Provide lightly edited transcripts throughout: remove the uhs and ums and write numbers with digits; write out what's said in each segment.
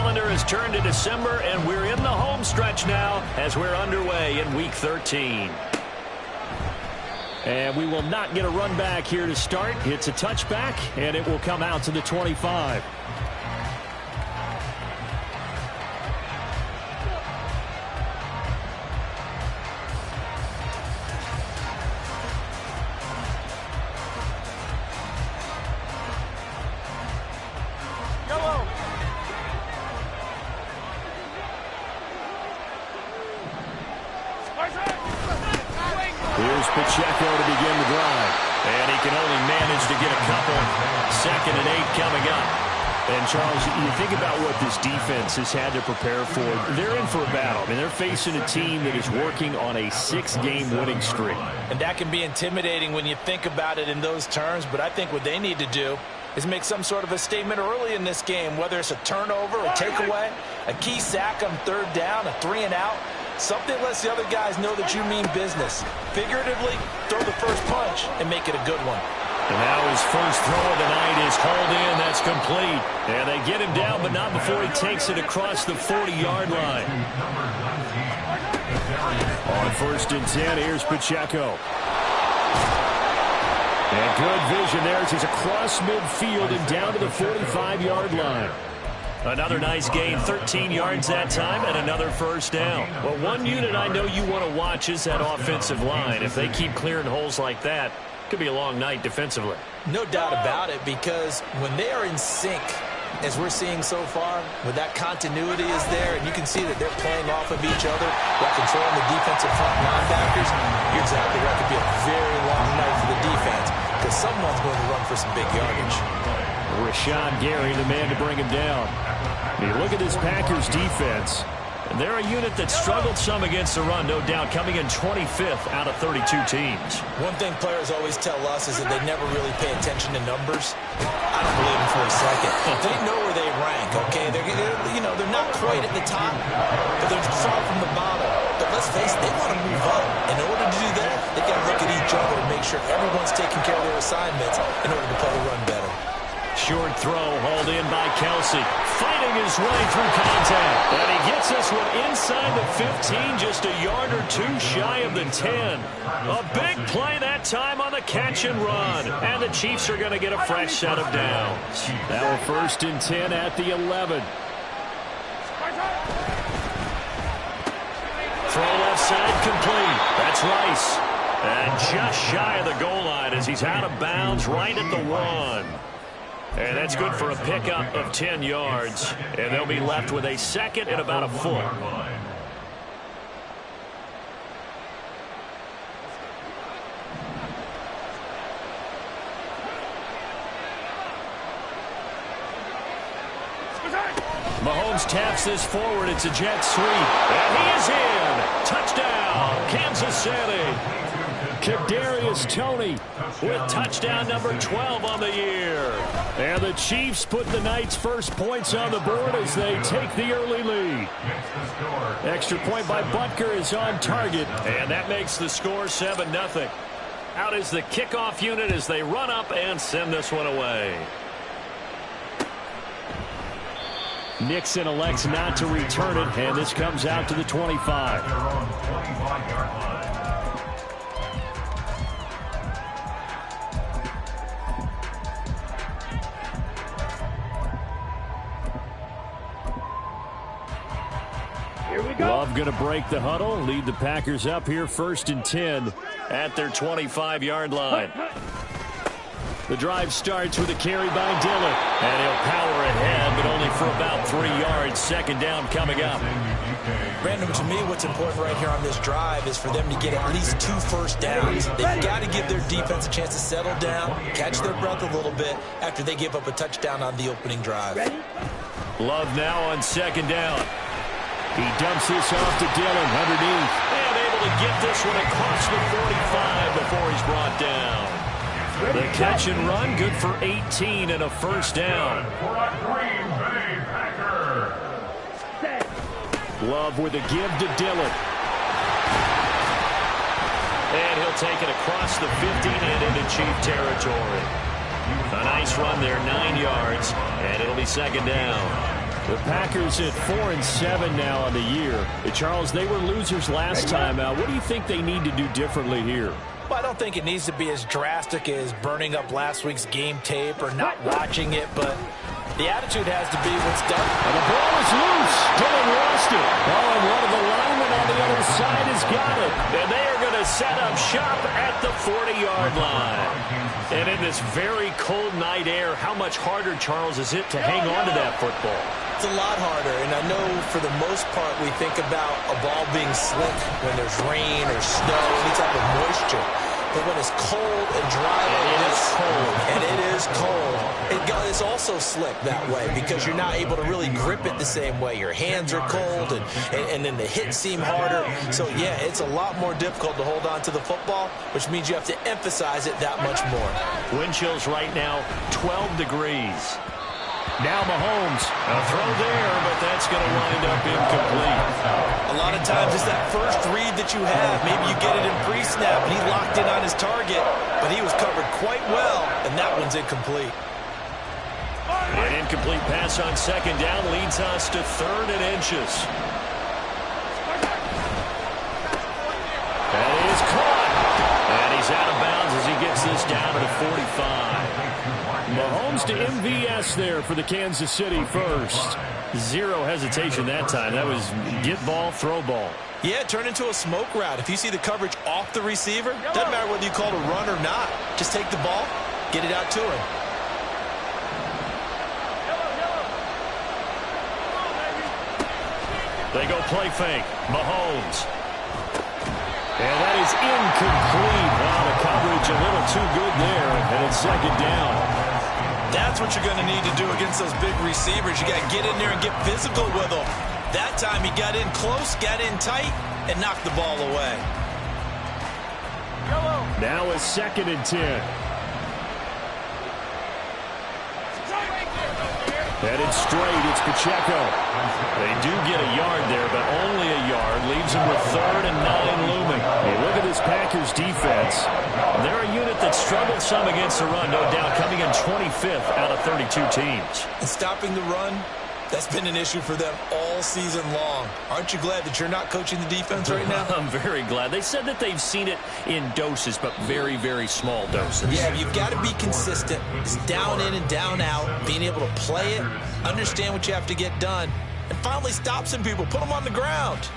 calendar has turned to December, and we're in the home stretch now as we're underway in Week 13. And we will not get a run back here to start. It's a touchback, and it will come out to the 25. Here's Pacheco to begin the drive. And he can only manage to get a couple. 2nd and 8 coming up. And, Charles, you think about what this defense has had to prepare for. They're in for a battle. I mean, they're facing a team that is working on a 6-game winning streak. And that can be intimidating when you think about it in those terms. But I think what they need to do is make some sort of a statement early in this game, whether it's a turnover, a takeaway, a key sack on 3rd down, a 3-and-out. Something lets the other guys know that you mean business. Figuratively, throw the first punch and make it a good one. And now his first throw of the night is hauled in. That's complete. And they get him down, but not before he takes it across the 40-yard line. On 1st and 10, here's Pacheco. And good vision there as he's across midfield and down to the 45-yard line. Another nice gain, 13 yards that time, and another first down. Well, one unit I know you want to watch is that offensive line. If they keep clearing holes like that, it could be a long night defensively. No doubt about it, because when they are in sync, as we're seeing so far, when that continuity is there, and you can see that they're playing off of each other while controlling the defensive front linebackers, you're exactly right. It could be a very long night for the defense, because someone's going to run for some big yardage. Rashawn Gary, the man to bring him down. You look at this Packers defense. And they're a unit that struggled some against the run, no doubt, coming in 25th out of 32 teams. One thing players always tell us is that they never really pay attention to numbers. I don't believe them for a second. They know where they rank, okay? They're not quite at the top, but they're far from the bottom. But let's face it, they want to move up. In order to do that, they've got to look at each other and make sure everyone's taking care of their assignments in order to play the run better. Short throw hauled in by Kelsey. Fighting his way through contact. And he gets this one inside the 15, just a yard or two shy of the 10. A big play that time on the catch and run. And the Chiefs are going to get a fresh set of downs. Now 1st and 10 at the 11. Throw left side complete. That's Rice. And just shy of the goal line as he's out of bounds right at the 1. And that's good for a pickup of 10 yards. And they'll be left with a 2nd and about a foot. Mahomes taps this forward. It's a jet sweep. And he is in. Touchdown, Kansas City. Kadarius Toney with touchdown number 12 on the year. And the Chiefs put the night's first points on the board as they take the early lead. Extra point by Butker is on target. And that makes the score 7-0. Out is the kickoff unit as they run up and send this one away. Nixon elects not to return it, and this comes out to the 25. Love going to break the huddle, lead the Packers up here 1st and 10 at their 25-yard line. The drive starts with a carry by Dillon. And he'll power ahead, but only for about 3 yards. 2nd down coming up. Brandon, to me, what's important right here on this drive is for them to get at least 2 first downs. They've got to give their defense a chance to settle down, catch their breath a little bit after they give up a touchdown on the opening drive. Love now on 2nd down. He dumps this off to Dillon underneath. And able to get this one across the 45 before he's brought down. The catch and run, good for 18 and a first down. Love with a give to Dillon. And he'll take it across the 50 and into Chief territory. A nice run there, 9 yards, and it'll be 2nd down. The Packers at 4-7 now on the year. Charles, they were losers last time out. What do you think they need to do differently here? Well, I don't think it needs to be as drastic as burning up last week's game tape or not watching it, but the attitude has to be what's done. And the ball is loose. Dylan lost it. Oh, and one of the linemen on the other side has got it. And they are going to set up shop at the 40-yard line. And in this very cold night air, how much harder, Charles, is it to hang on to that football? It's a lot harder, and I know for the most part we think about a ball being slick when there's rain or snow, any type of moisture. But when it's cold and dry like this, and it is cold, it's also slick that way because you're not able to really grip it the same way. Your hands are cold, and then the hits seem harder. So, yeah, it's a lot more difficult to hold on to the football, which means you have to emphasize it that much more. Wind chills right now, 12 degrees. Now Mahomes, a throw there, but that's going to wind up incomplete. A lot of times it's that first read that you have. Maybe you get it in pre-snap, and he locked in on his target, but he was covered quite well, and that one's incomplete. An incomplete pass on second down leads us to 3rd and inches. That is caught. And he's out of bounds as he gets this down to the 45. Mahomes to MVS there for the Kansas City first. Zero hesitation that time. That was get ball, throw ball. Yeah, turn into a smoke route. If you see the coverage off the receiver, doesn't matter whether you call it a run or not. Just take the ball, get it out to him. They go play fake. Mahomes. And that is incomplete. Wow, the coverage a little too good there. And it's second down. That's what you're going to need to do against those big receivers. You got to get in there and get physical with them. That time he got in close, got in tight, and knocked the ball away. Now it's 2nd and 10. Headed straight, it's Pacheco. They do get a yard there, but only a yard. Leaves them with 3rd and 9 looming. Hey, look at this Packers defense. They're a unit that struggled some against the run, no doubt, coming in 25th out of 32 teams. And stopping the run, that's been an issue for them all season long. Aren't you glad that you're not coaching the defense right now? I'm very glad. They said that they've seen it in doses, but very, very small doses. Yeah, you've got to be consistent. It's down in and down out, being able to play it, understand what you have to get done, and finally stop some people, put them on the ground.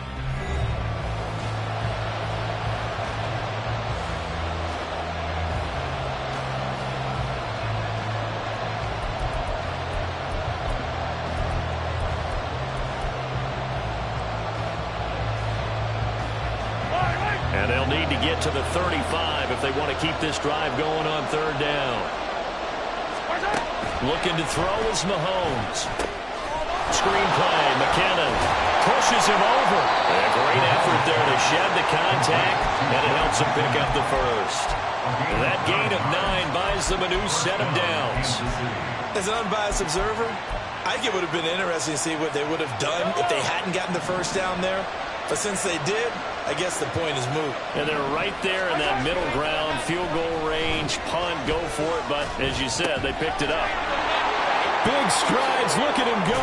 And they'll need to get to the 35 if they want to keep this drive going on 3rd down. Looking to throw is Mahomes. Screen play, McKinnon pushes him over. A great effort there to shed the contact, and it helps him pick up the first. That gain of 9 buys them a new set of downs. As an unbiased observer, I think it would have been interesting to see what they would have done if they hadn't gotten the first down there. But since they did, I guess the point is moot. And they're right there in that middle ground, field goal range, punt, go for it. But as you said, they picked it up. Big strides, look at him go.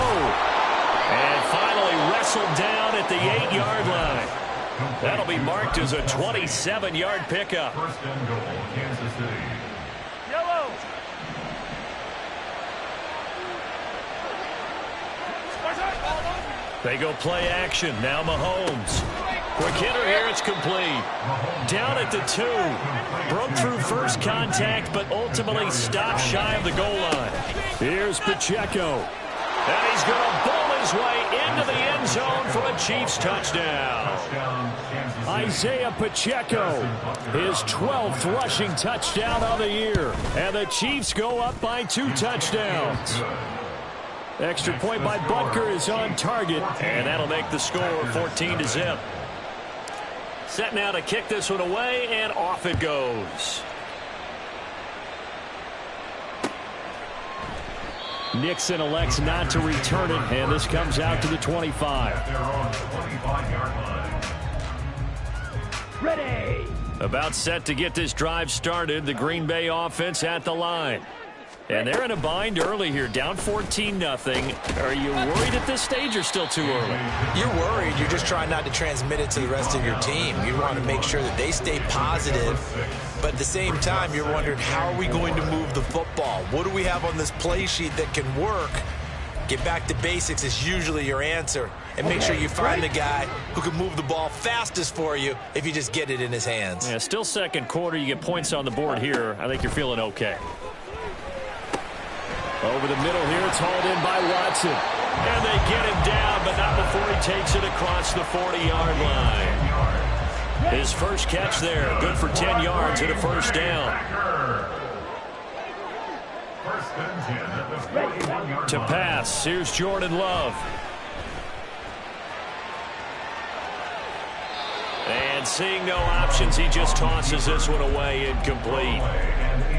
And finally wrestled down at the 8-yard line. That'll be marked as a 27-yard pickup. First and goal, Kansas City. Yellow. They go play action. Now Mahomes. Quick hitter here. It's complete. Down at the 2. Broke through first contact, but ultimately stopped shy of the goal line. Here's Pacheco. And he's going to bowl his way into the end zone for a Chiefs touchdown. Isaiah Pacheco, his 12th rushing touchdown of the year. And the Chiefs go up by 2 touchdowns. Extra point by Butker is on target. And that'll make the score 14-0. Set now to kick this one away, and off it goes. Nixon elects not to return it, and this comes out to the 25. They're on the 25-yard line. Ready. About set to get this drive started. The Green Bay offense at the line. And they're in a bind early here, down 14-0. Are you worried at this stage or still too early? You're worried. You're just trying not to transmit it to the rest of your team. You want to make sure that they stay positive. But at the same time, you're wondering, how are we going to move the football? What do we have on this play sheet that can work? Get back to basics is usually your answer. And make sure you find the guy who can move the ball fastest for you if you just get it in his hands. Yeah, still second quarter. You get points on the board here. I think you're feeling okay. Over the middle here, it's hauled in by Watson. And they get him down, but not before he takes it across the 40-yard line. His first catch there, good for 10 yards and a first down. To pass, here's Jordan Love. And seeing no options, he just tosses this one away, incomplete.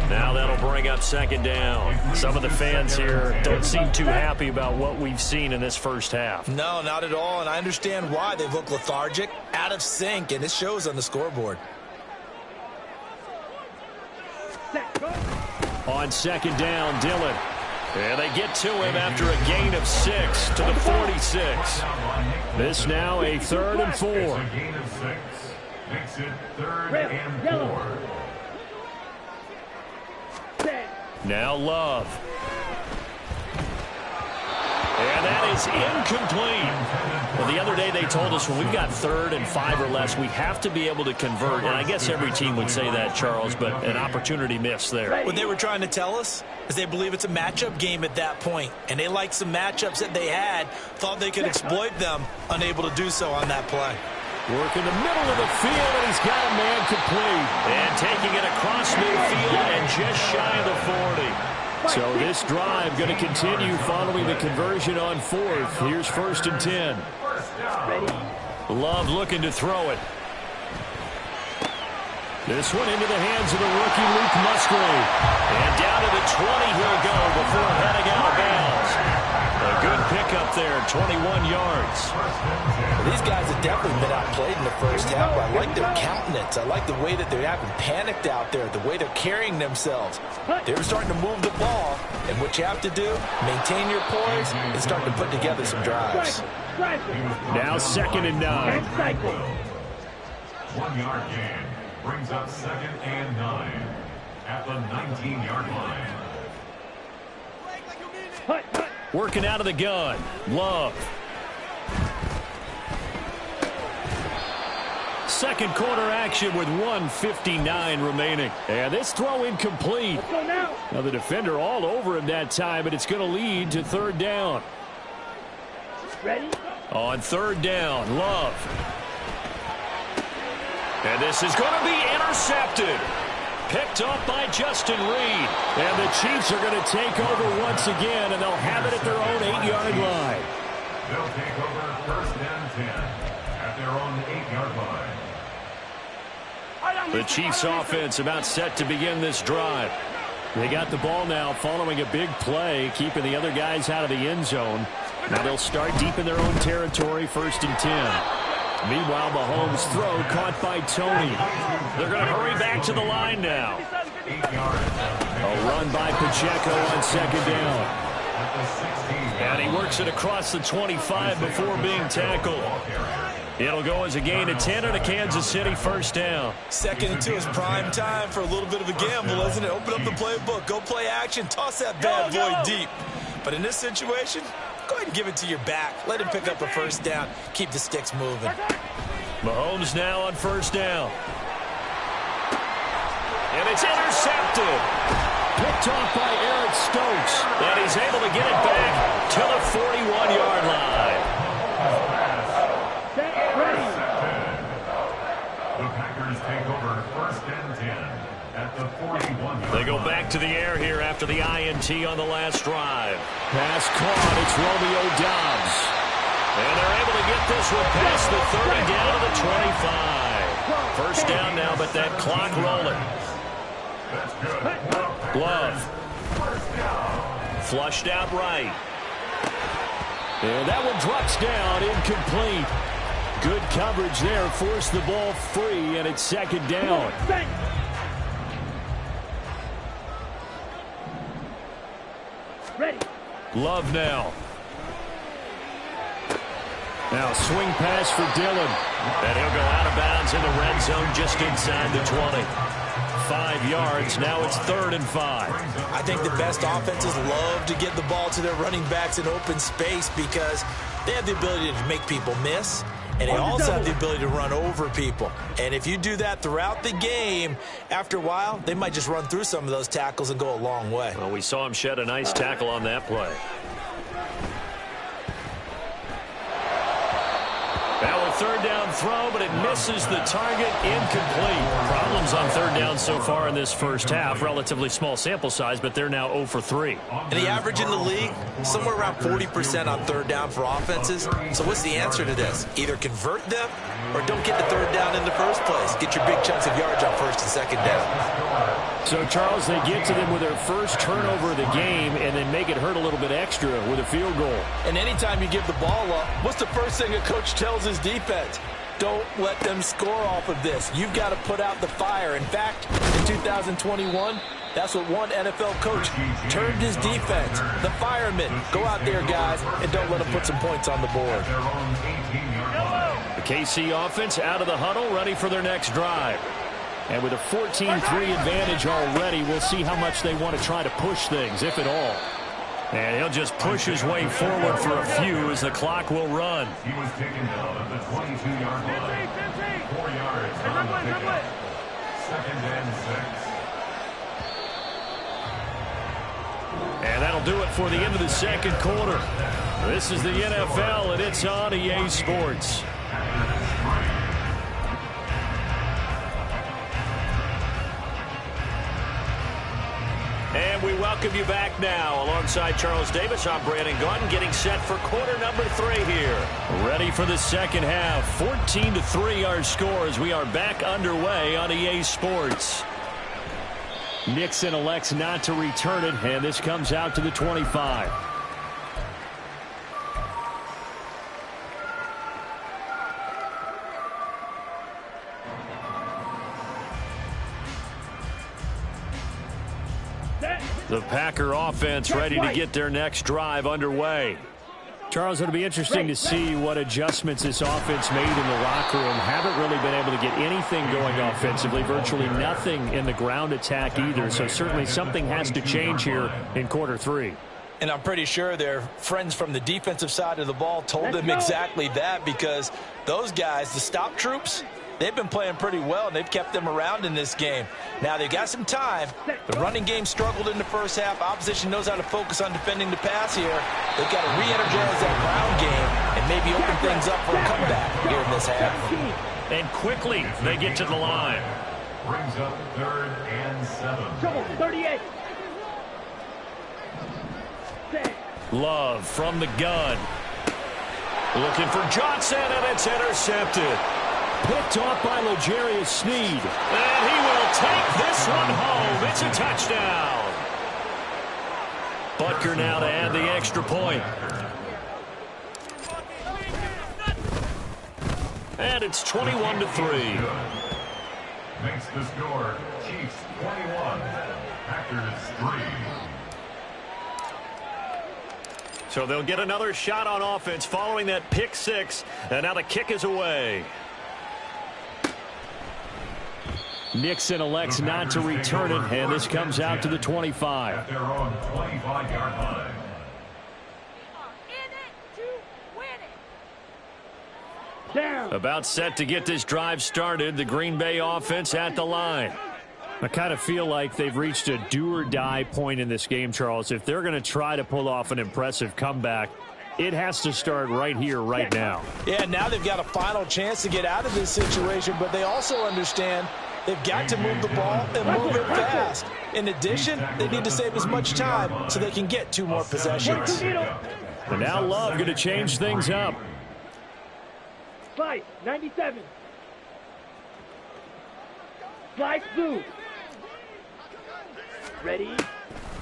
Now that'll bring up second down. Some of the fans here don't seem too happy about what we've seen in this first half. No, not at all, and I understand why. They look lethargic, out of sync, and it shows on the scoreboard. On second down, Dillon. And they get to him after a gain of 6 to the 46. This now a 3rd and 4. Gain of 6 makes it 3rd and 4. Now Love. And that is incomplete. Well, the other day they told us when we've got 3rd and 5 or less, we have to be able to convert. And I guess every team would say that, Charles, but an opportunity missed there. What they were trying to tell us is they believe it's a matchup game at that point. And they liked some matchups that they had, thought they could exploit them, unable to do so on that play. Work in the middle of the field, and he's got a man complete. And taking it across midfield and just shy of the 40. So this drive going to continue following the conversion on 4th. Here's 1st and 10. Love looking to throw it. This one into the hands of the rookie Luke Musgrave. And down to the 20 he'll go before heading out of bounds. A good pickup there, 21 yards. Well, these guys have definitely been outplayed in the first half, but I like their countenance. I like the way that they haven't panicked out there, the way they're carrying themselves. They're starting to move the ball, and what you have to do, maintain your poise and start to put together some drives. Now 2nd and 9. 1 yard gain brings up 2nd and 9 at the 19-yard line. Working out of the gun. Love. Second quarter action with 1:59 remaining. And this throw incomplete. Now the defender all over him that time, but it's going to lead to 3rd down. On 3rd down, Love. And this is going to be intercepted. Picked off by Justin Reed. And the Chiefs are going to take over once again, and they'll have it at their own 8-yard line. They'll take over 1st and 10 at their own 8-yard line. The Chiefs offense about set to begin this drive. They got the ball now following a big play, keeping the other guys out of the end zone. Now they'll start deep in their own territory, 1st and 10. Meanwhile, Mahomes' throw caught by Tony. They're going to hurry back to the line now. A run by Pacheco on 2nd down. And he works it across the 25 before being tackled. It'll go as a gain of 10 and a Kansas City 1st down. 2nd and 2 is prime time for a little bit of a gamble, isn't it? Open up the playbook, go play action, toss that bad boy deep. But in this situation, go ahead and give it to your back. Let him pick up a 1st down. Keep the sticks moving. Mahomes now on 1st down. And it's intercepted. Picked off by Eric Stokes. And he's able to get it back to the 41-yard line. The Packers take over 1st and 10 at the 41. They go back to the air here after the INT on the last drive. Pass caught. It's Romeo Doubs. And they're able to get this one past the 30 down to the 25. 1st down now, but that clock rolling. Glove. Flushed out right. And that one drops down, incomplete. Good coverage there, forced the ball free, and it's 2nd down. Love now. Now swing pass for Dillon. And he'll go out of bounds in the red zone just inside the 20. 5 yards. Now it's 3rd and 5. I think the best offenses love to get the ball to their running backs in open space because they have the ability to make people miss, and they also have the ability to run over people. And if you do that throughout the game, after a while, they might just run through some of those tackles and go a long way. Well, we saw him shed a nice tackle on that play. Now a 3rd down throw, but it misses the target, incomplete. Problems on 3rd down so far in this first half. Relatively small sample size, but they're now 0 for 3. And the average in the league, somewhere around 40% on 3rd down for offenses. So what's the answer to this? Either convert them or don't get the 3rd down in the first place. Get your big chunks of yards on 1st and 2nd down. So, Charles, they get to them with their first turnover of the game and then make it hurt a little bit extra with a field goal. And anytime you give the ball up, what's the first thing a coach tells his defense? Don't let them score off of this. You've got to put out the fire. In fact, in 2021, that's what one NFL coach termed his defense. The firemen. Go out there, guys, and don't let them put some points on the board. The KC offense out of the huddle, ready for their next drive. And with a 14-3 advantage already, we'll see how much they want to try to push things, if at all. And he'll just push his way forward for a few as the clock will run. He was taken down at the 22-yard line. 4 yards on the pickup. 2nd and 6. And that'll do it for the end of the second quarter. This is the NFL, and it's on EA Sports. And we welcome you back now. Alongside Charles Davis, I'm Brandon Gunn, getting set for quarter number 3 here. Ready for the second half. 14-3 our scores. We are back underway on EA Sports. Nixon elects not to return it, and this comes out to the 25. The Packer offense ready to get their next drive underway. Charles, it'll be interesting to see what adjustments this offense made in the locker room. Haven't really been able to get anything going offensively. Virtually nothing in the ground attack either. So certainly something has to change here in quarter 3. And I'm pretty sure their friends from the defensive side of the ball told them exactly that, because those guys, the stop troops, they've been playing pretty well, and they've kept them around in this game. Now, they've got some time. The running game struggled in the first half. Opposition knows how to focus on defending the pass here. They've got to re-energize that ground game and maybe open things up for a comeback here in this half. And quickly, they get to the line. Brings up 3rd and 7. 38. Love from the gun. Looking for Johnson, and it's intercepted. Picked off by L'Jarius Sneed. And he will take this one home. It's a touchdown. Butker now to add the extra point. And it's 21-3. Makes the score Chiefs 21, Packers 3. So they'll get another shot on offense following that pick 6. And now the kick is away. Nixon elects not to return it, and this comes out to the 25. At their own 25-yard line. About set to get this drive started. The Green Bay offense at the line. I kind of feel like they've reached a do-or-die point in this game, Charles. If they're going to try to pull off an impressive comeback, it has to start right here, right now. Yeah, now they've got a final chance to get out of this situation, but they also understand they've got to move the ball and move it fast. In addition, they need to save as much time so they can get 2 more possessions. And now Love going to change things up. Slice, 97. Slice blue. Ready?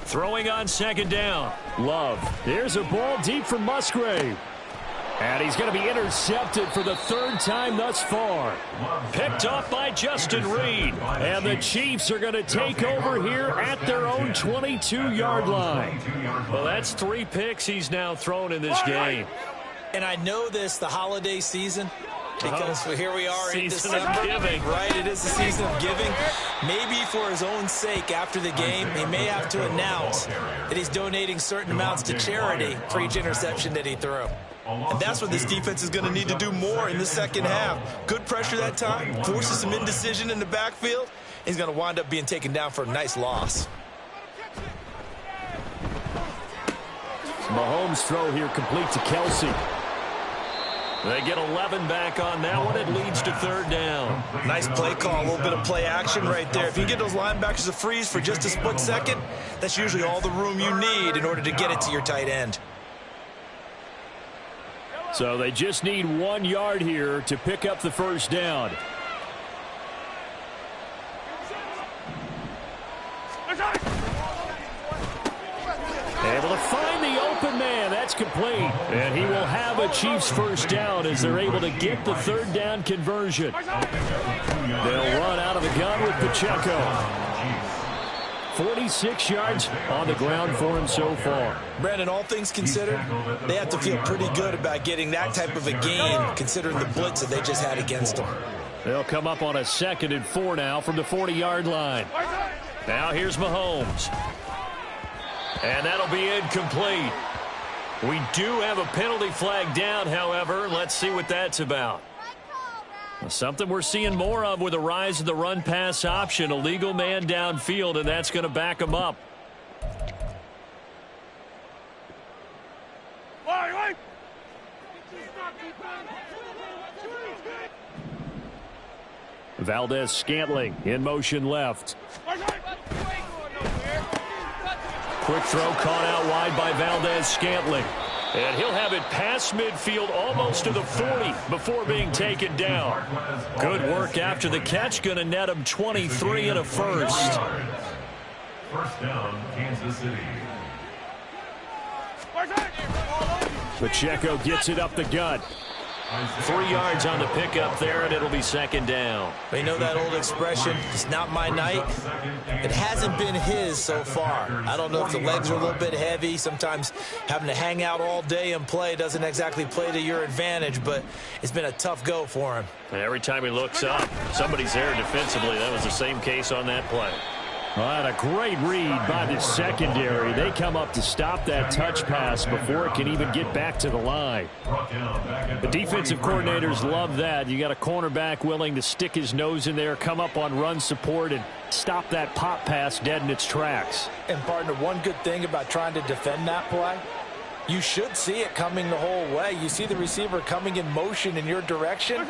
Throwing on second down. Love. There's a ball deep for Musgrave. And he's going to be intercepted for the third time thus far. Picked off by Justin Reed. And the Chiefs are going to take over here at their own 22-yard line. Well, that's 3 picks he's now thrown in this game. And I know this, the holiday season, because here we are in Season December. of giving. Right, it is the season of giving. Maybe for his own sake after the game, he may have to announce that he's donating certain amounts to charity for each interception that he threw. And that's what this defense is going to need to do more in the second half. Good pressure that time, forces some indecision in the backfield. He's going to wind up being taken down for a nice loss. Mahomes' throw here complete to Kelsey. They get 11 back on that one. It leads to third down. Nice play call, a little bit of play action right there. If you get those linebackers to freeze for just a split second, that's usually all the room you need in order to get it to your tight end. So they just need 1 yard here to pick up the first down. Able to find the open man. That's complete. And he will have a Chiefs first down as they're able to get the third down conversion. They'll run out of the gun with Pacheco. 46 yards on the ground for him so far. Brandon, all things considered, they have to feel pretty good about getting that type of a game, considering the blitz that they just had against them. They'll come up on a 2nd and 4 now from the 40-yard line. Now here's Mahomes. And that'll be incomplete. We do have a penalty flag down, however. Let's see what that's about. Something we're seeing more of with the rise of the run-pass option. A legal man downfield, and that's going to back him up. Valdez-Scantling in motion left. Quick throw caught out wide by Valdez-Scantling. And he'll have it past midfield almost to the 40 before being taken down. Good work after the catch. Going to net him 23 and a first. First down, Kansas City. Pacheco gets it up the gut. 3 yards on the pickup there, and it'll be second down. They know that old expression, it's not my night. It hasn't been his so far. I don't know if the legs are a little bit heavy. Sometimes having to hang out all day and play doesn't exactly play to your advantage, but it's been a tough go for him. And every time he looks up, somebody's there defensively. That was the same case on that play. All right, a great read by the secondary. They come up to stop that touch pass before it can even get back to the line. The defensive coordinators love that. You got a cornerback willing to stick his nose in there, come up on run support, and stop that pop pass dead in its tracks. And, partner, one good thing about trying to defend that play, you should see it coming the whole way. You see the receiver coming in motion in your direction.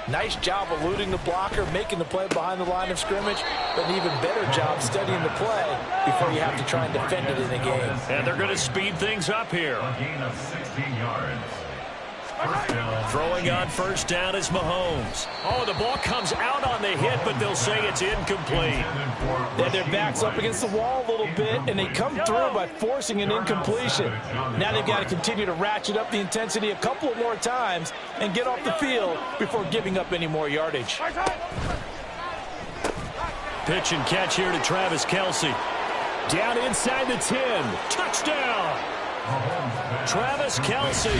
Nice job eluding the blocker, making the play behind the line of scrimmage, but an even better job studying the play before you have to try and defend it in a game. And they're going to speed things up here. A gain of 16 yards. Throwing on first down is Mahomes. Oh, the ball comes out on the hit, but they'll say it's incomplete. They had their backs up against the wall a little bit, and they come through by forcing an incompletion. Now they've got to continue to ratchet up the intensity a couple of more times and get off the field before giving up any more yardage. Pitch and catch here to Travis Kelce. Down inside the 10. Touchdown! Travis Kelce,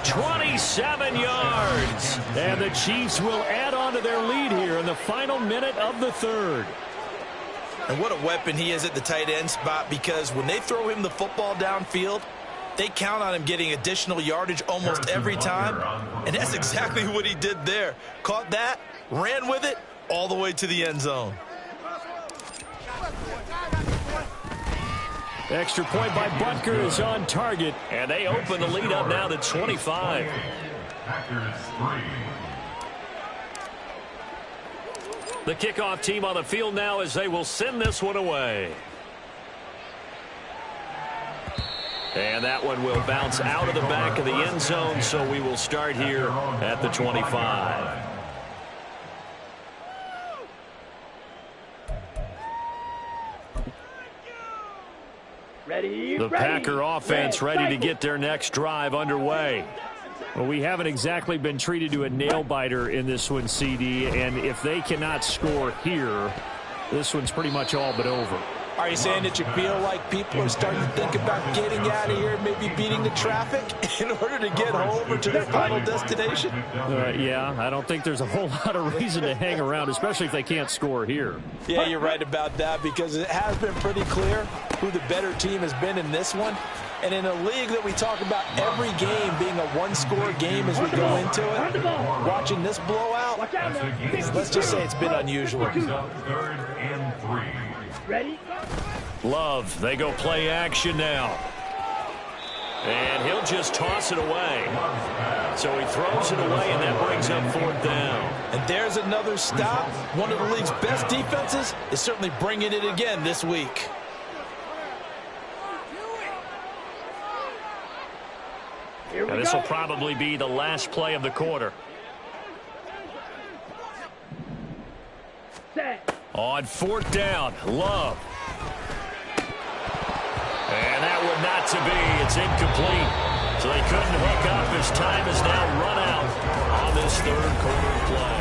27 yards. And the Chiefs will add on to their lead here in the final minute of the third. And what a weapon he is at the tight end spot, because when they throw him the football downfield, they count on him getting additional yardage almost every time. And that's exactly what he did there. Caught that, ran with it, all the way to the end zone. Extra point by Butker is on target. And they open the lead up now to 25. Packers 3. The kickoff team on the field now as they will send this one away. And that one will bounce out of the back of the end zone, so we will start here at the 25. Ready, The Packer offense ready to get their next drive underway. Well, we haven't exactly been treated to a nail-biter in this one, CD, and if they cannot score here, this one's pretty much all but over. Are you saying that you feel like people are starting to think about getting out of here, maybe beating the traffic in order to get home or to their final destination? Yeah, I don't think there's a whole lot of reason to hang around, especially if they can't score here. Yeah, you're right about that, because it has been pretty clear who the better team has been in this one. And in a league that we talk about every game being a one-score game as we go into it, watching this blowout, let's just say it's been unusual. 3rd and 3. Ready? Love, they go play action now. And he'll just toss it away. So he throws it away, and that brings up 4th down. And there's another stop. One of the league's best defenses is certainly bringing it again this week. And this will probably be the last play of the quarter. Set. On 4th down, Love. And that would not to be. It's incomplete. So they couldn't hook up as time has now run out on this 3rd quarter play.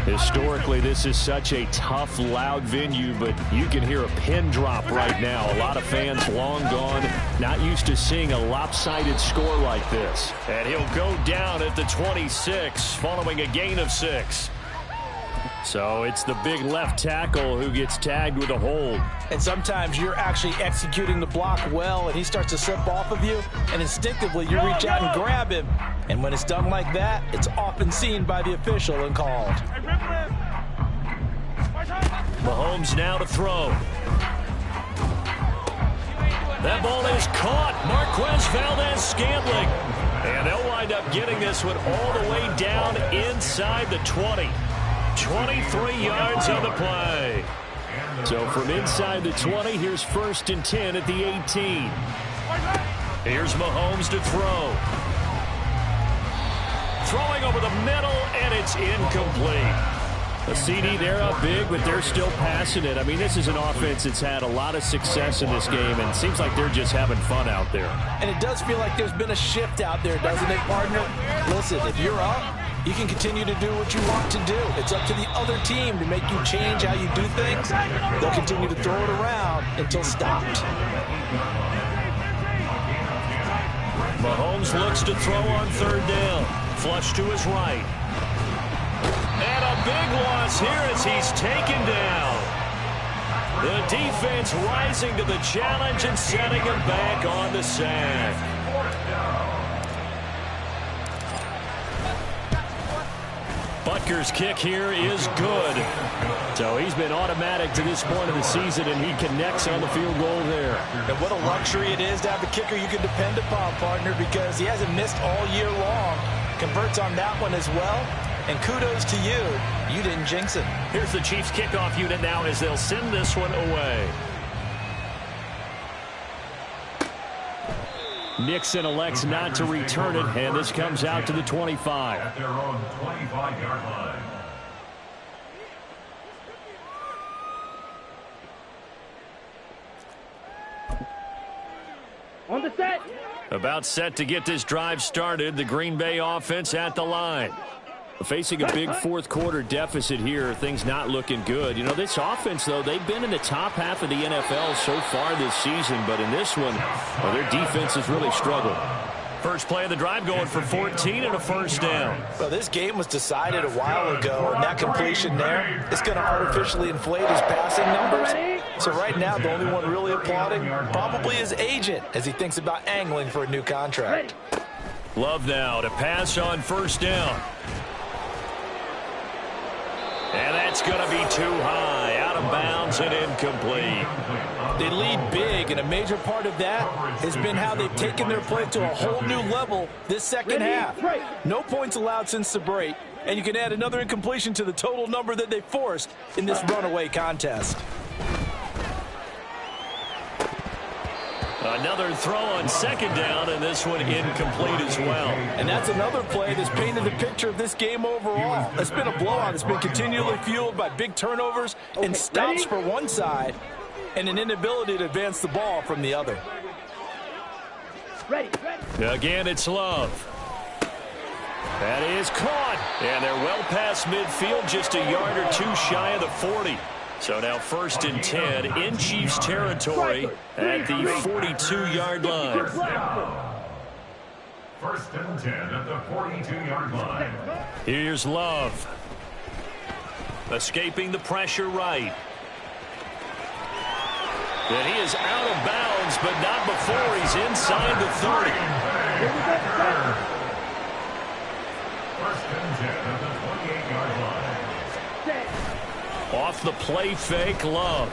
Historically, this is such a tough, loud venue, but you can hear a pin drop right now. A lot of fans long gone, not used to seeing a lopsided score like this. And he'll go down at the 26 following a gain of 6. So it's the big left tackle who gets tagged with a hold. And sometimes you're actually executing the block well, and he starts to slip off of you, and instinctively you reach out and grab him. And when it's done like that, it's often seen by the official and called. Mahomes now to throw. That ball is caught. Marquez Valdez-Scantling. And they'll wind up getting this one all the way down inside the 20. 23 yards on the play. So from inside the 20, here's 1st and 10 at the 18. Here's Mahomes to throw. Throwing over the middle, and it's incomplete. A CD, they're up big, but they're still passing it. I mean, this is an offense that's had a lot of success in this game, and it seems like they're just having fun out there. And it does feel like there's been a shift out there, doesn't it, partner? Listen, if you're up, you can continue to do what you want to do. It's up to the other team to make you change how you do things. They'll continue to throw it around until stopped. Mahomes looks to throw on 3rd down. Flush to his right. And a big loss here as he's taken down. The defense rising to the challenge and setting him back on the sack. Butker's kick here is good. So he's been automatic to this point of the season, and he connects on the field goal there. And what a luxury it is to have a kicker you can depend upon, partner, because he hasn't missed all year long. Converts on that one as well. And kudos to you. You didn't jinx it. Here's the Chiefs kickoff unit now as they'll send this one away. Nixon elects not to return it, and this comes out to the 25. At their own 25-yard line. On the set. About set to get this drive started. The Green Bay offense at the line. Facing a big 4th quarter deficit here, things not looking good. You know, this offense, though, they've been in the top half of the NFL so far this season, but in this one, well, their defense has really struggled. First play of the drive going for 14 and a 1st down. Well, this game was decided a while ago, and that completion there is going to artificially inflate his passing numbers. So right now, the only one really applauding probably his agent as he thinks about angling for a new contract. Love now to pass on 1st down. And that's going to be too high, out of bounds and incomplete. They lead big, and a major part of that has been how they've taken their play to a whole new level this second half. No points allowed since the break, and you can add another incompletion to the total number that they forced in this runaway contest. Another throw on second down, and this one incomplete as well. And that's another play that's painted the picture of this game overall. It's been a blowout. It's been continually fueled by big turnovers and stops for one side and an inability to advance the ball from the other. Ready. Again, it's Love. That is caught. And they're well past midfield, just a yard or two shy of the 40. So now 1st and 10 in Chiefs territory at the 42-yard line. 1st and 10 at the 42-yard line. Here's Love. Escaping the pressure right. And he is out of bounds, but not before he's inside the 30. 1st and 10 at the 28-yard line. Off the play fake, Love.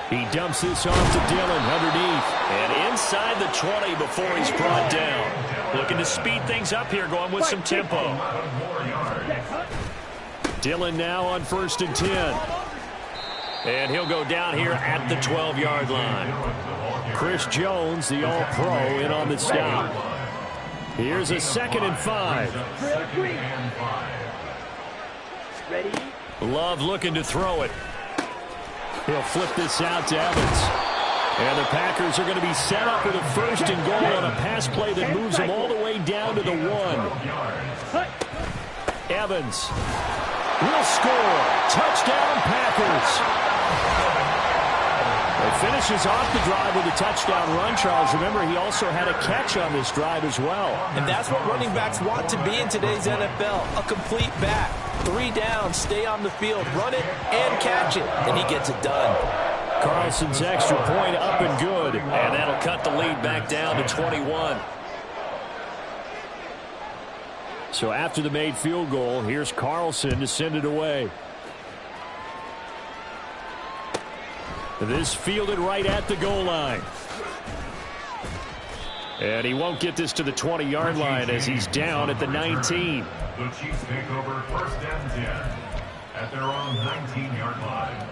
He dumps this off to Dillon underneath. And inside the 20 before he's brought down. Looking to speed things up here, going with some tempo. Dillon now on 1st and 10. And he'll go down here at the 12-yard line. Chris Jones, the All-Pro, in on the stop. Here's a 2nd and 5. Ready. Love looking to throw it. He'll flip this out to Evans. And the Packers are going to be set up with a 1st and goal on a pass play that moves them all the way down to the 1. Evans will score. Touchdown, Packers. It finishes off the drive with a touchdown run, Charles. Remember, he also had a catch on this drive as well. And that's what running backs want to be in today's NFL, a complete back. 3 down, stay on the field, run it, and catch it. And he gets it done. Carlson's extra point up and good. And that'll cut the lead back down to 21. So after the made field goal, here's Carlson to send it away. This fielded right at the goal line. And he won't get this to the 20-yard line as he's down at the 19. The Chiefs take over 1st and 10 at their own 19-yard line.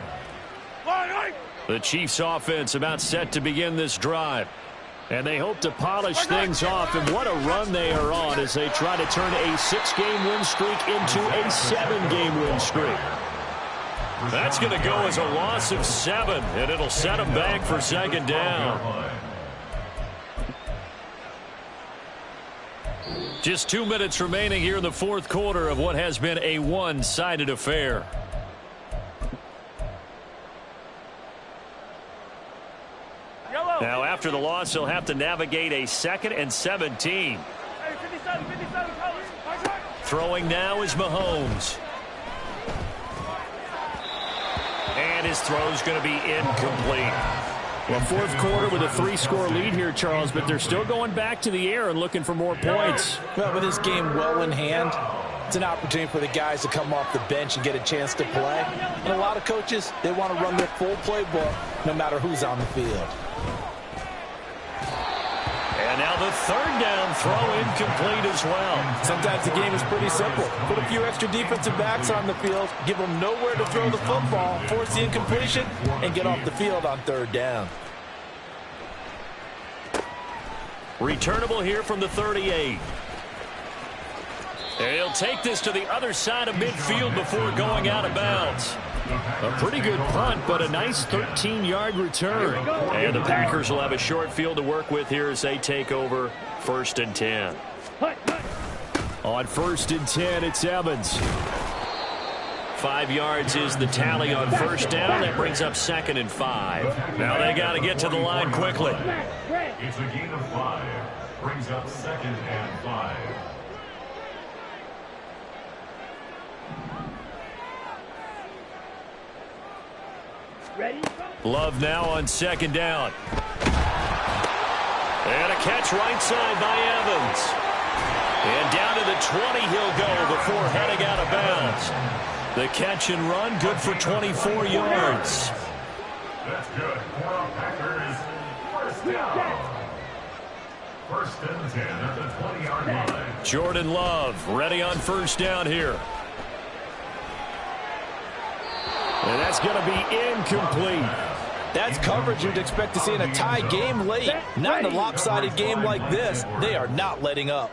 The Chiefs offense about set to begin this drive. And they hope to polish things off. And what a run they are on as they try to turn a 6-game win streak into a 7-game win streak. That's going to go as a loss of 7, and it'll set them back for 2nd down. Just 2 minutes remaining here in the 4th quarter of what has been a one-sided affair. Now, after the loss, he'll have to navigate a 2nd and 17. Throwing now is Mahomes. And his throw's going to be incomplete. Well, 4th quarter with a 3-score lead here, Charles, but they're still going back to the air and looking for more points. Well, with this game well in hand, it's an opportunity for the guys to come off the bench and get a chance to play. And a lot of coaches, they want to run their full playbook no matter who's on the field. And now the 3rd down throw incomplete as well. Sometimes the game is pretty simple. Put a few extra defensive backs on the field, give them nowhere to throw the football, force the incompletion, and get off the field on 3rd down. Returnable here from the 38. And he'll take this to the other side of midfield before going out of bounds. A pretty good punt, but a nice 13-yard return. And the Packers will have a short field to work with here as they take over 1st and 10. On 1st and 10, it's Evans. 5 yards is the tally on 1st down. That brings up 2nd and 5. Now they got to get to the line quickly. It's a gain of 5. Brings up 2nd and 5. Ready? Love now on 2nd down. And a catch right side by Evans. And down to the 20 he'll go before heading out of bounds. The catch and run good for 24 yards. That's good for our Packers. 1st down. 1st and 10 at the 20-yard line. Jordan Love ready on 1st down here. And that's going to be incomplete. That's coverage you'd expect to see in a tie game late. Not in a lopsided game like this. They are not letting up.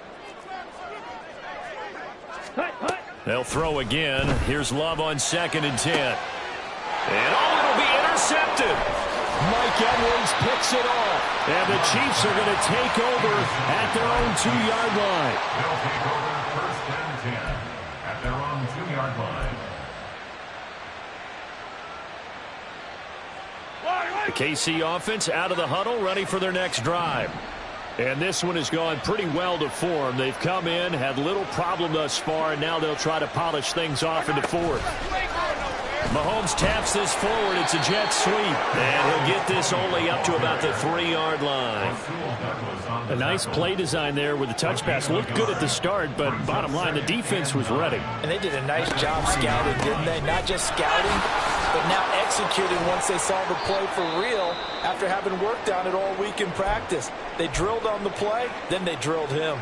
They'll throw again. Here's Love on 2nd and 10. And it'll be intercepted. Mike Edwards picks it off. And the Chiefs are going to take over at their own 2-yard line. They'll take over 1st and 10 at their own 2-yard line. The KC offense out of the huddle, ready for their next drive. And this one has gone pretty well to form. They've come in, had little problem thus far, and now they'll try to polish things off into 4th. Mahomes taps this forward. It's a jet sweep. And he'll get this only up to about the 3-yard line. A nice play design there with the touch pass. Looked good at the start, but bottom line, the defense was ready. And they did a nice job scouting, didn't they? Not just scouting, but now executing once they saw the play for real after having worked on it all week in practice. They drilled on the play, then they drilled him.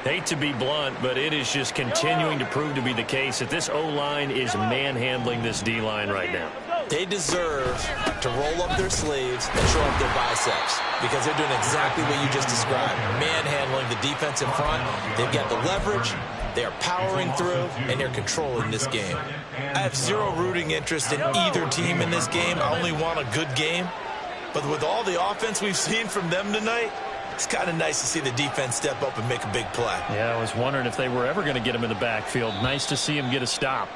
Hate to be blunt, but it is just continuing to prove to be the case that this O-line is manhandling this D-line right now. They deserve to roll up their sleeves and show up their biceps because they're doing exactly what you just described. Manhandling the defense in front. They've got the leverage. They're powering through, and they're controlling this game. I have zero rooting interest in either team in this game. I only want a good game. But with all the offense we've seen from them tonight, it's kind of nice to see the defense step up and make a big play. Yeah, I was wondering if they were ever going to get him in the backfield. Nice to see him get a stop.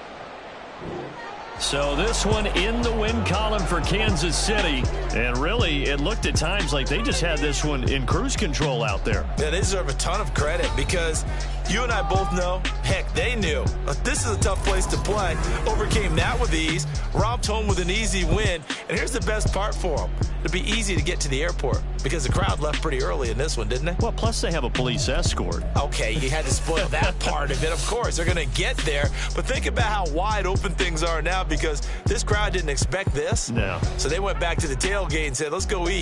So this one in the win column for Kansas City. And really, it looked at times like they just had this one in cruise control out there. Yeah, they deserve a ton of credit because you and I both know, heck, they knew. This is a tough place to play. Overcame that with ease, romped home with an easy win. And here's the best part for them. It'd be easy to get to the airport because the crowd left pretty early in this one, didn't they? Well, plus they have a police escort. Okay, you had to spoil that part of it. Of course, they're going to get there. But think about how wide open things are now because this crowd didn't expect this. No. So they went back to the tailgate and said, let's go eat.